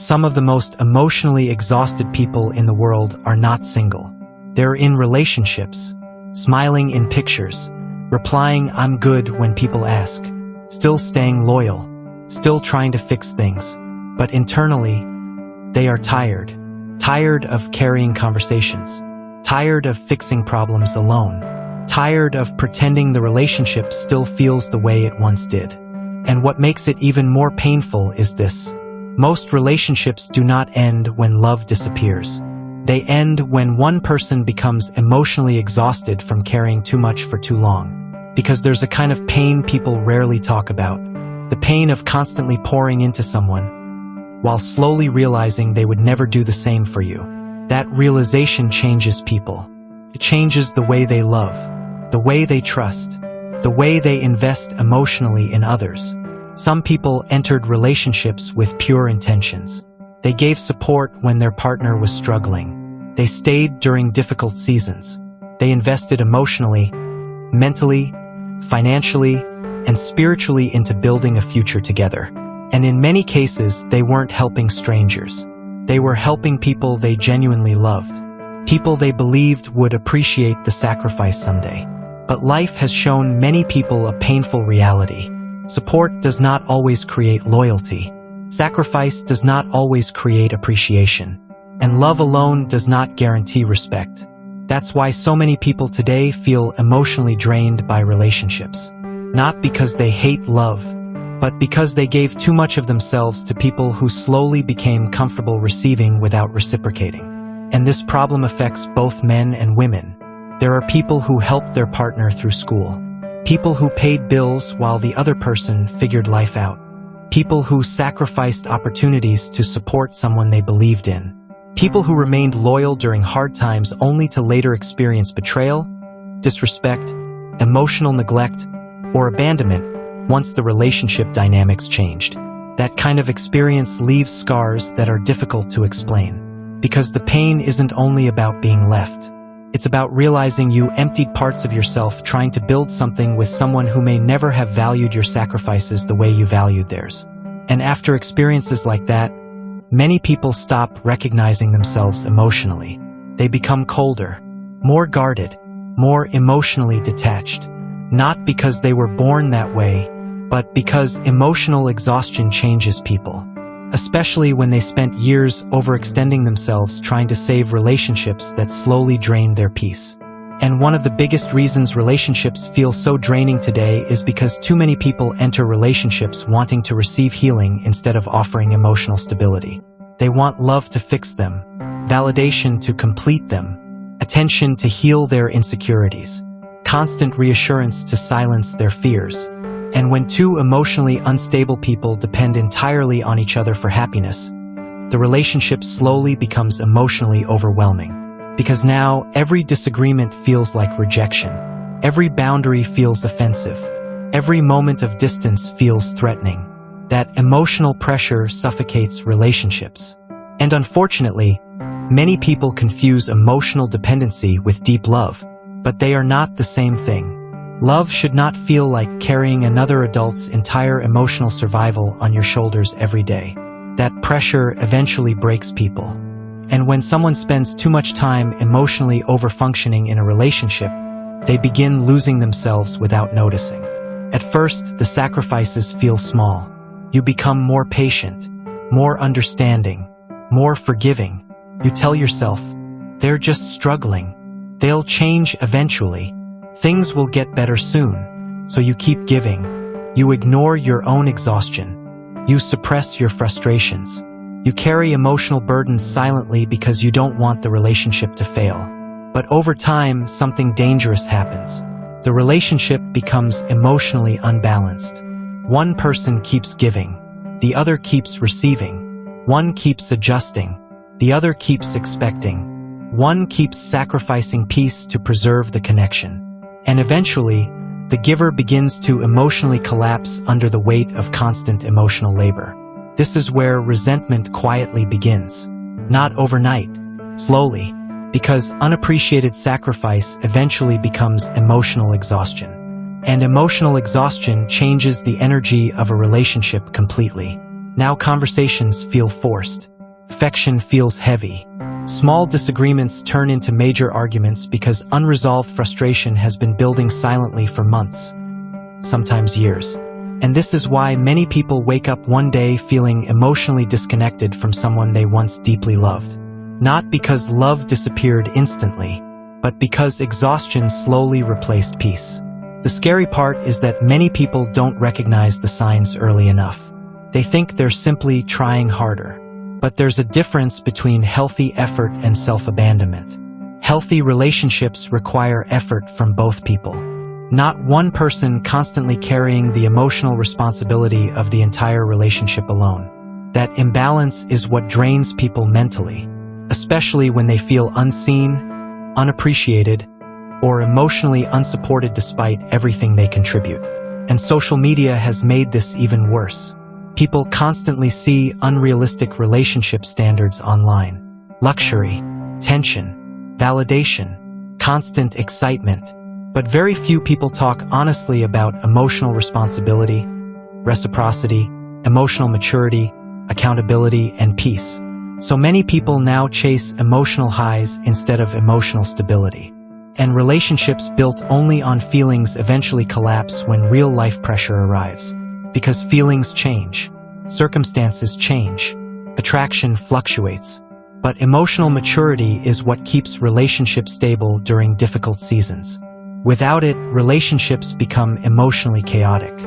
Some of the most emotionally exhausted people in the world are not single. They're in relationships, smiling in pictures, replying "I'm good" when people ask, still staying loyal, still trying to fix things. But internally, they are tired. Tired of carrying conversations. Tired of fixing problems alone. Tired of pretending the relationship still feels the way it once did. And what makes it even more painful is this. Most relationships do not end when love disappears. They end when one person becomes emotionally exhausted from carrying too much for too long. Because there's a kind of pain people rarely talk about. The pain of constantly pouring into someone, while slowly realizing they would never do the same for you. That realization changes people. It changes the way they love, the way they trust, the way they invest emotionally in others. Some people entered relationships with pure intentions. They gave support when their partner was struggling. They stayed during difficult seasons. They invested emotionally, mentally, financially, and spiritually into building a future together. And in many cases, they weren't helping strangers. They were helping people they genuinely loved, people they believed would appreciate the sacrifice someday. But life has shown many people a painful reality. Support does not always create loyalty. Sacrifice does not always create appreciation. And love alone does not guarantee respect. That's why so many people today feel emotionally drained by relationships. Not because they hate love, but because they gave too much of themselves to people who slowly became comfortable receiving without reciprocating. And this problem affects both men and women. There are people who helped their partner through school. People who paid bills while the other person figured life out. People who sacrificed opportunities to support someone they believed in. People who remained loyal during hard times only to later experience betrayal, disrespect, emotional neglect, or abandonment once the relationship dynamics changed. That kind of experience leaves scars that are difficult to explain. Because the pain isn't only about being left. It's about realizing you emptied parts of yourself trying to build something with someone who may never have valued your sacrifices the way you valued theirs. And after experiences like that, many people stop recognizing themselves emotionally. They become colder, more guarded, more emotionally detached. Not because they were born that way, but because emotional exhaustion changes people. Especially when they spent years overextending themselves trying to save relationships that slowly drained their peace. And one of the biggest reasons relationships feel so draining today is because too many people enter relationships wanting to receive healing instead of offering emotional stability. They want love to fix them, validation to complete them, attention to heal their insecurities, constant reassurance to silence their fears. And when two emotionally unstable people depend entirely on each other for happiness, the relationship slowly becomes emotionally overwhelming. Because now, every disagreement feels like rejection. Every boundary feels offensive. Every moment of distance feels threatening. That emotional pressure suffocates relationships. And unfortunately, many people confuse emotional dependency with deep love, but they are not the same thing. Love should not feel like carrying another adult's entire emotional survival on your shoulders every day. That pressure eventually breaks people. And when someone spends too much time emotionally overfunctioning in a relationship, they begin losing themselves without noticing. At first, the sacrifices feel small. You become more patient, more understanding, more forgiving. You tell yourself, they're just struggling. They'll change eventually. Things will get better soon. So you keep giving. You ignore your own exhaustion. You suppress your frustrations. You carry emotional burdens silently because you don't want the relationship to fail. But over time, something dangerous happens. The relationship becomes emotionally unbalanced. One person keeps giving. The other keeps receiving. One keeps adjusting. The other keeps expecting. One keeps sacrificing peace to preserve the connection. And eventually, the giver begins to emotionally collapse under the weight of constant emotional labor. This is where resentment quietly begins. Not overnight, slowly, because unappreciated sacrifice eventually becomes emotional exhaustion. And emotional exhaustion changes the energy of a relationship completely. Now conversations feel forced. Affection feels heavy. Small disagreements turn into major arguments because unresolved frustration has been building silently for months, sometimes years. And this is why many people wake up one day feeling emotionally disconnected from someone they once deeply loved. Not because love disappeared instantly, but because exhaustion slowly replaced peace. The scary part is that many people don't recognize the signs early enough. They think they're simply trying harder. But there's a difference between healthy effort and self-abandonment. Healthy relationships require effort from both people. Not one person constantly carrying the emotional responsibility of the entire relationship alone. That imbalance is what drains people mentally, especially when they feel unseen, unappreciated, or emotionally unsupported despite everything they contribute. And social media has made this even worse. People constantly see unrealistic relationship standards online. Luxury, tension, validation, constant excitement. But very few people talk honestly about emotional responsibility, reciprocity, emotional maturity, accountability, and peace. So many people now chase emotional highs instead of emotional stability. And relationships built only on feelings eventually collapse when real-life pressure arrives. Because feelings change, circumstances change, attraction fluctuates. But emotional maturity is what keeps relationships stable during difficult seasons. Without it, relationships become emotionally chaotic.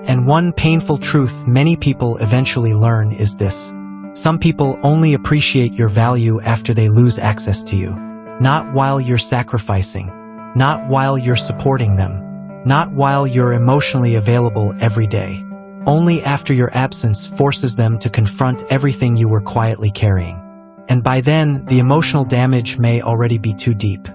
And one painful truth many people eventually learn is this. Some people only appreciate your value after they lose access to you. Not while you're sacrificing, not while you're supporting them, not while you're emotionally available every day. Only after your absence forces them to confront everything you were quietly carrying. And by then, the emotional damage may already be too deep.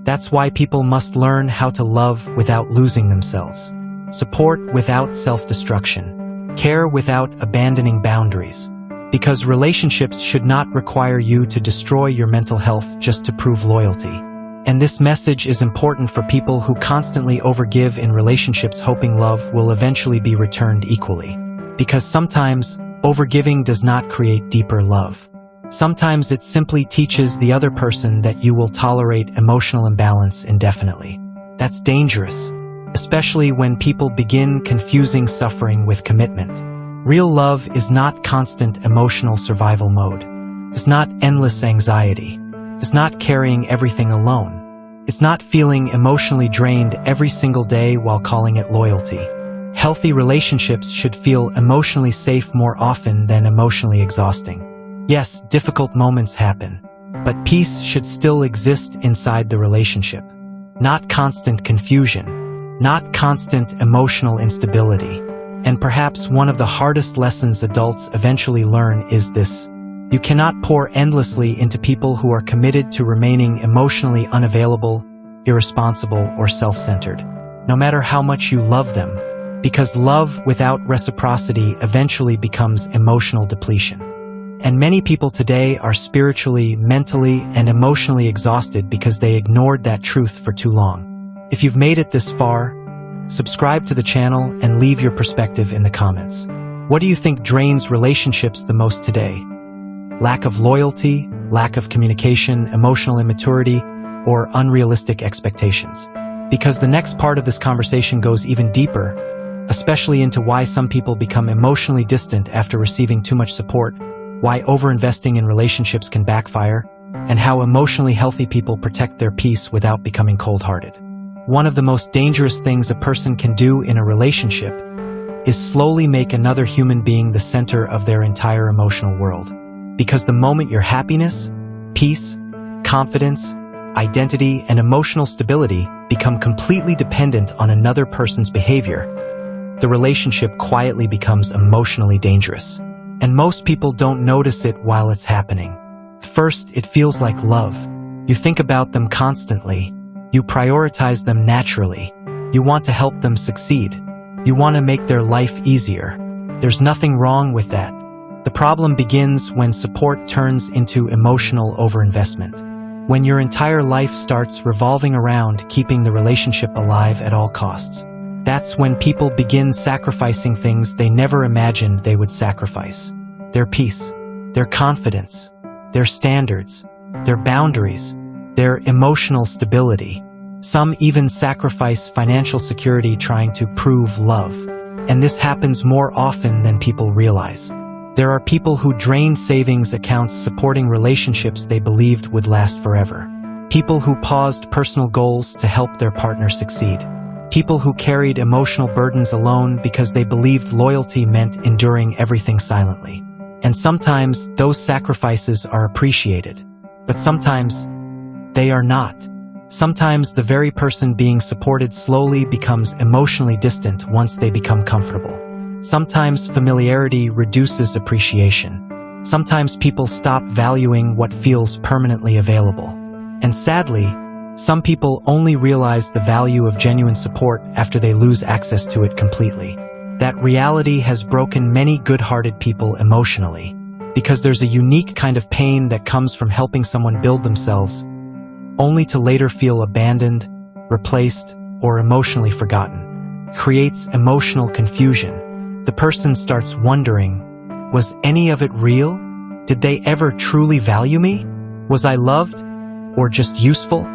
That's why people must learn how to love without losing themselves, support without self-destruction, care without abandoning boundaries. Because relationships should not require you to destroy your mental health just to prove loyalty. And this message is important for people who constantly overgive in relationships hoping love will eventually be returned equally. Because sometimes, overgiving does not create deeper love. Sometimes it simply teaches the other person that you will tolerate emotional imbalance indefinitely. That's dangerous, especially when people begin confusing suffering with commitment. Real love is not constant emotional survival mode. It's not endless anxiety. It's not carrying everything alone. It's not feeling emotionally drained every single day while calling it loyalty. Healthy relationships should feel emotionally safe more often than emotionally exhausting. Yes, difficult moments happen, but peace should still exist inside the relationship. Not constant confusion, not constant emotional instability. And perhaps one of the hardest lessons adults eventually learn is this. You cannot pour endlessly into people who are committed to remaining emotionally unavailable, irresponsible, or self-centered, no matter how much you love them, because love without reciprocity eventually becomes emotional depletion. And many people today are spiritually, mentally, and emotionally exhausted because they ignored that truth for too long. If you've made it this far, subscribe to the channel and leave your perspective in the comments. What do you think drains relationships the most today? Lack of loyalty, lack of communication, emotional immaturity, or unrealistic expectations? Because the next part of this conversation goes even deeper, especially into why some people become emotionally distant after receiving too much support, why overinvesting in relationships can backfire, and how emotionally healthy people protect their peace without becoming cold-hearted. One of the most dangerous things a person can do in a relationship is slowly make another human being the center of their entire emotional world. Because the moment your happiness, peace, confidence, identity, and emotional stability become completely dependent on another person's behavior, the relationship quietly becomes emotionally dangerous. And most people don't notice it while it's happening. First, it feels like love. You think about them constantly. You prioritize them naturally. You want to help them succeed. You want to make their life easier. There's nothing wrong with that. The problem begins when support turns into emotional overinvestment. When your entire life starts revolving around keeping the relationship alive at all costs. That's when people begin sacrificing things they never imagined they would sacrifice. their peace, their confidence, their standards, their boundaries, their emotional stability. Some even sacrifice financial security trying to prove love. And this happens more often than people realize. There are people who drain savings accounts supporting relationships they believed would last forever. People who paused personal goals to help their partner succeed. People who carried emotional burdens alone because they believed loyalty meant enduring everything silently. And sometimes those sacrifices are appreciated, but sometimes they are not. Sometimes the very person being supported slowly becomes emotionally distant once they become comfortable. Sometimes familiarity reduces appreciation. Sometimes people stop valuing what feels permanently available. And sadly, some people only realize the value of genuine support after they lose access to it completely. That reality has broken many good-hearted people emotionally, because there's a unique kind of pain that comes from helping someone build themselves, only to later feel abandoned, replaced, or emotionally forgotten. Creates emotional confusion. The person starts wondering, was any of it real? Did they ever truly value me? Was I loved? Or just useful?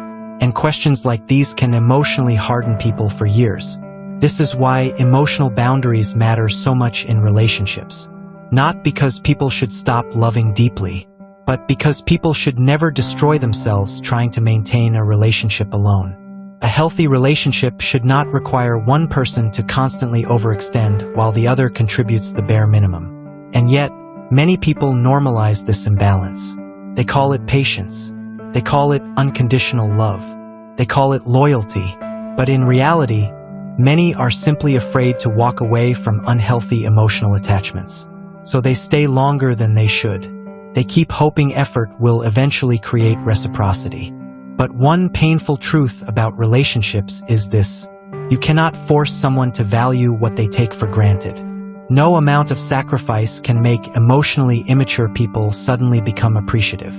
And questions like these can emotionally harden people for years. This is why emotional boundaries matter so much in relationships. Not because people should stop loving deeply, but because people should never destroy themselves trying to maintain a relationship alone. A healthy relationship should not require one person to constantly overextend while the other contributes the bare minimum. And yet, many people normalize this imbalance. They call it patience. They call it unconditional love. They call it loyalty. But in reality, many are simply afraid to walk away from unhealthy emotional attachments. So they stay longer than they should. They keep hoping effort will eventually create reciprocity. But one painful truth about relationships is this: you cannot force someone to value what they take for granted. No amount of sacrifice can make emotionally immature people suddenly become appreciative.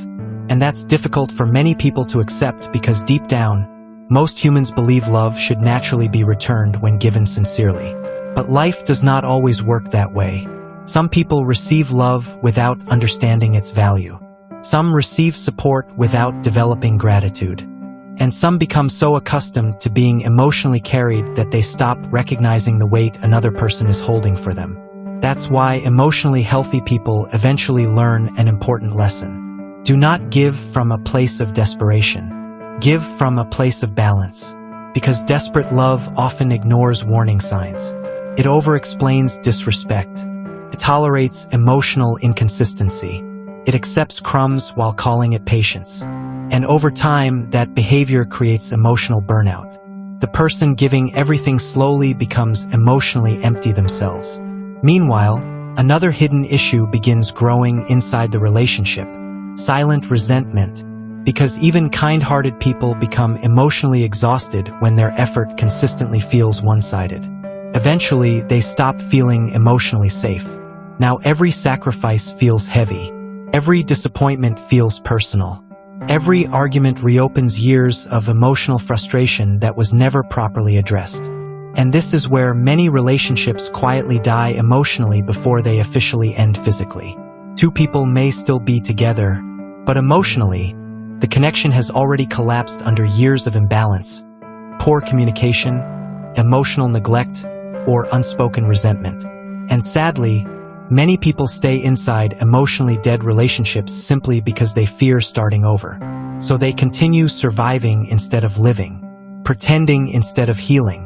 And that's difficult for many people to accept because deep down, most humans believe love should naturally be returned when given sincerely. But life does not always work that way. Some people receive love without understanding its value. Some receive support without developing gratitude. And some become so accustomed to being emotionally carried that they stop recognizing the weight another person is holding for them. That's why emotionally healthy people eventually learn an important lesson. Do not give from a place of desperation. Give from a place of balance. Because desperate love often ignores warning signs. It over-explains disrespect. It tolerates emotional inconsistency. It accepts crumbs while calling it patience. And over time, that behavior creates emotional burnout. The person giving everything slowly becomes emotionally empty themselves. Meanwhile, another hidden issue begins growing inside the relationship: silent resentment. Because even kind-hearted people become emotionally exhausted when their effort consistently feels one-sided. Eventually, they stop feeling emotionally safe. Now every sacrifice feels heavy. Every disappointment feels personal. Every argument reopens years of emotional frustration that was never properly addressed. And this is where many relationships quietly die emotionally before they officially end physically. Two people may still be together, but emotionally, the connection has already collapsed under years of imbalance, poor communication, emotional neglect, or unspoken resentment. And sadly, many people stay inside emotionally dead relationships simply because they fear starting over. So they continue surviving instead of living, pretending instead of healing,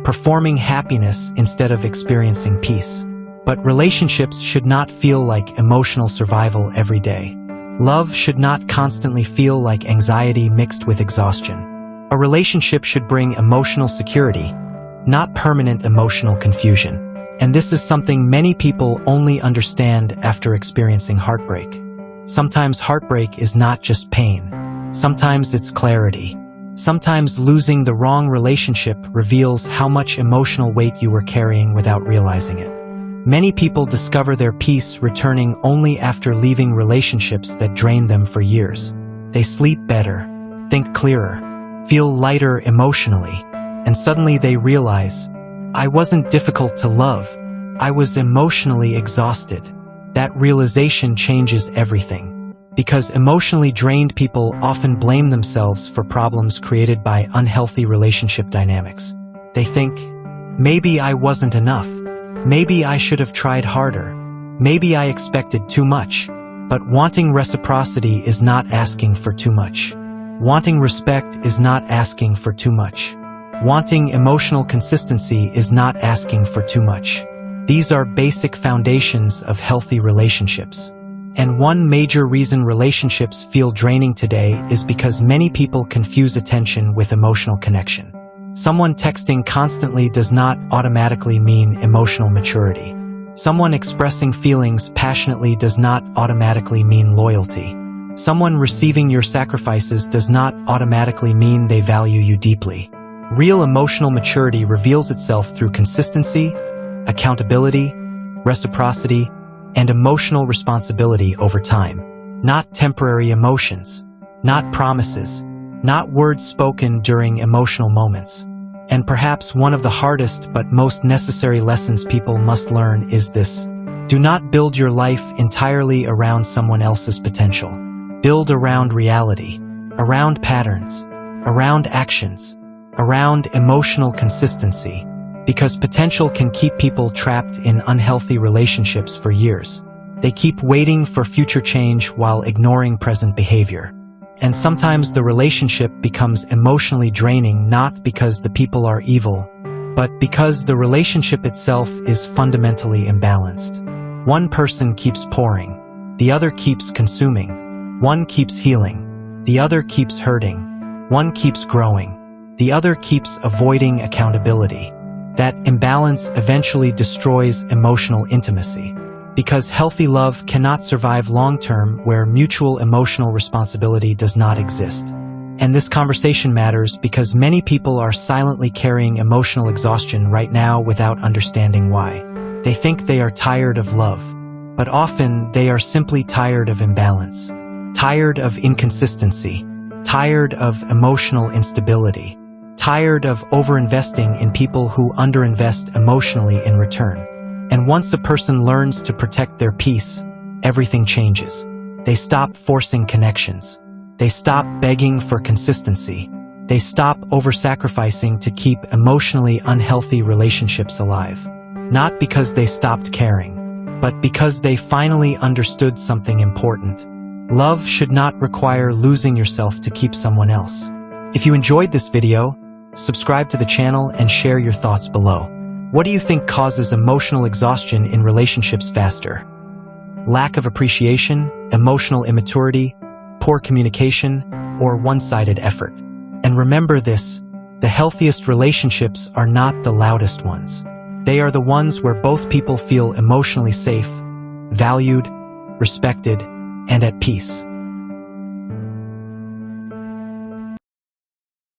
performing happiness instead of experiencing peace. But relationships should not feel like emotional survival every day. Love should not constantly feel like anxiety mixed with exhaustion. A relationship should bring emotional security, not permanent emotional confusion. And this is something many people only understand after experiencing heartbreak. Sometimes heartbreak is not just pain. Sometimes it's clarity. Sometimes losing the wrong relationship reveals how much emotional weight you were carrying without realizing it. Many people discover their peace returning only after leaving relationships that drained them for years. They sleep better, think clearer, feel lighter emotionally, and suddenly they realize, I wasn't difficult to love. I was emotionally exhausted. That realization changes everything. Because emotionally drained people often blame themselves for problems created by unhealthy relationship dynamics. They think, maybe I wasn't enough. Maybe I should have tried harder. Maybe I expected too much. But wanting reciprocity is not asking for too much. Wanting respect is not asking for too much. Wanting emotional consistency is not asking for too much. These are basic foundations of healthy relationships. And one major reason relationships feel draining today is because many people confuse attention with emotional connection. Someone texting constantly does not automatically mean emotional maturity. Someone expressing feelings passionately does not automatically mean loyalty. Someone receiving your sacrifices does not automatically mean they value you deeply. Real emotional maturity reveals itself through consistency, accountability, reciprocity, and emotional responsibility over time. Not temporary emotions, not promises, not words spoken during emotional moments. And perhaps one of the hardest but most necessary lessons people must learn is this. Do not build your life entirely around someone else's potential. Build around reality, around patterns, around actions, around emotional consistency. Because potential can keep people trapped in unhealthy relationships for years. They keep waiting for future change while ignoring present behavior. And sometimes the relationship becomes emotionally draining not because the people are evil, but because the relationship itself is fundamentally imbalanced. One person keeps pouring, the other keeps consuming. One keeps healing, the other keeps hurting. One keeps growing, the other keeps avoiding accountability. That imbalance eventually destroys emotional intimacy. Because healthy love cannot survive long-term where mutual emotional responsibility does not exist. And this conversation matters because many people are silently carrying emotional exhaustion right now without understanding why. They think they are tired of love, but often they are simply tired of imbalance, tired of inconsistency, tired of emotional instability, tired of overinvesting in people who underinvest emotionally in return. And once a person learns to protect their peace, everything changes. They stop forcing connections. They stop begging for consistency. They stop over-sacrificing to keep emotionally unhealthy relationships alive. Not because they stopped caring, but because they finally understood something important. Love should not require losing yourself to keep someone else. If you enjoyed this video, subscribe to the channel and share your thoughts below. What do you think causes emotional exhaustion in relationships faster? Lack of appreciation, emotional immaturity, poor communication, or one-sided effort? And remember this, the healthiest relationships are not the loudest ones. They are the ones where both people feel emotionally safe, valued, respected, and at peace.